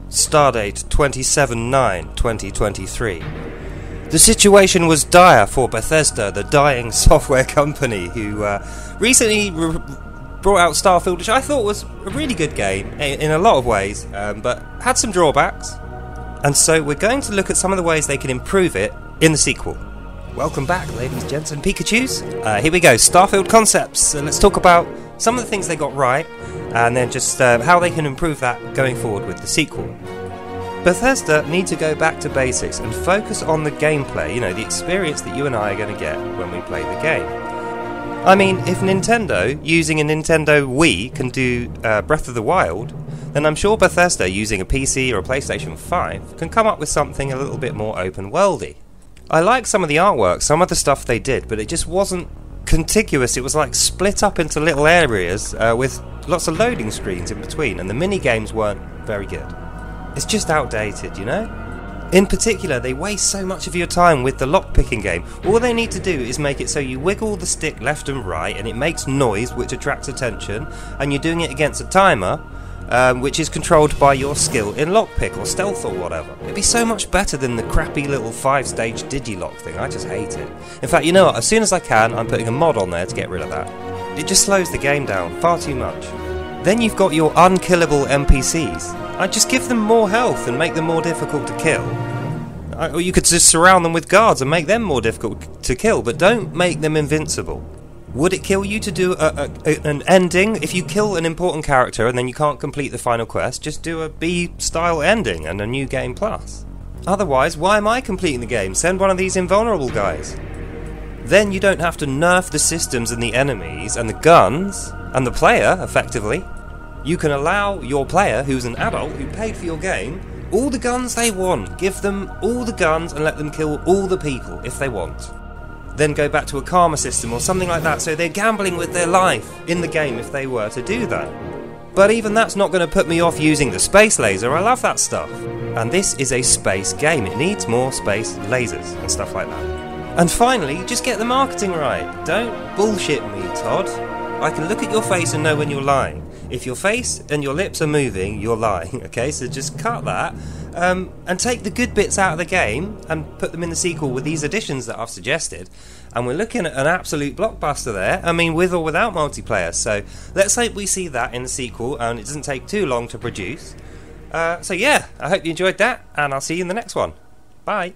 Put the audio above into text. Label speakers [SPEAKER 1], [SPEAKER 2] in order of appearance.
[SPEAKER 1] Stardate 27/9/2023. The situation was dire for Bethesda, the dying software company, who recently brought out Starfield, which I thought was a really good game in a lot of ways, but had some drawbacks. And so we're going to look at some of the ways they can improve it in the sequel. Welcome back, ladies, gents, and Pikachus. Here we go, Starfield Concepts. So let's talk about some of the things they got right, and then just how they can improve that going forward with the sequel. Bethesda need to go back to basics and focus on the gameplay, the experience that you and I are going to get when we play the game. I mean, if Nintendo, using a Nintendo Wii, can do Breath of the Wild, then I'm sure Bethesda, using a PC or a PlayStation 5, can come up with something a little bit more open-worldy. I like some of the artwork, some of the stuff they did, but it just wasn't contiguous. It was like split up into little areas with lots of loading screens in between, and the mini-games weren't very good. It's just outdated, In particular, they waste so much of your time with the lockpicking game. All they need to do is make it so you wiggle the stick left and right, and it makes noise, which attracts attention, and you're doing it against a timer, which is controlled by your skill in lockpick or stealth or whatever. It'd be so much better than the crappy little 5-stage digilock thing. I just hate it. In fact, you know what? As soon as I can, I'm putting a mod on there to get rid of that. It just slows the game down far too much. Then you've got your unkillable NPCs. I'd just give them more health and make them more difficult to kill. Or you could just surround them with guards and make them more difficult to kill, but don't make them invincible. Would it kill you to do an ending? If you kill an important character and then you can't complete the final quest, just do a B-style ending and a new game plus. Otherwise, why am I completing the game? Send one of these invulnerable guys. Then you don't have to nerf the systems and the enemies and the guns and the player, effectively. You can allow your player, who's an adult, who paid for your game, all the guns they want. Give them all the guns and let them kill all the people if they want. Then go back to a karma system or something like that, so they're gambling with their life in the game if they were to do that. But even that's not going to put me off using the space laser. I love that stuff. And this is a space game. It needs more space lasers and stuff like that. And finally, just get the marketing right. Don't bullshit me, Todd. I can look at your face and know when you're lying. If your face and your lips are moving, you're lying, okay? So just cut that, and take the good bits out of the game and put them in the sequel with these additions that I've suggested. And we're looking at an absolute blockbuster there, I mean, with or without multiplayer. So let's hope we see that in the sequel, and it doesn't take too long to produce. So yeah, I hope you enjoyed that, and I'll see you in the next one. Bye.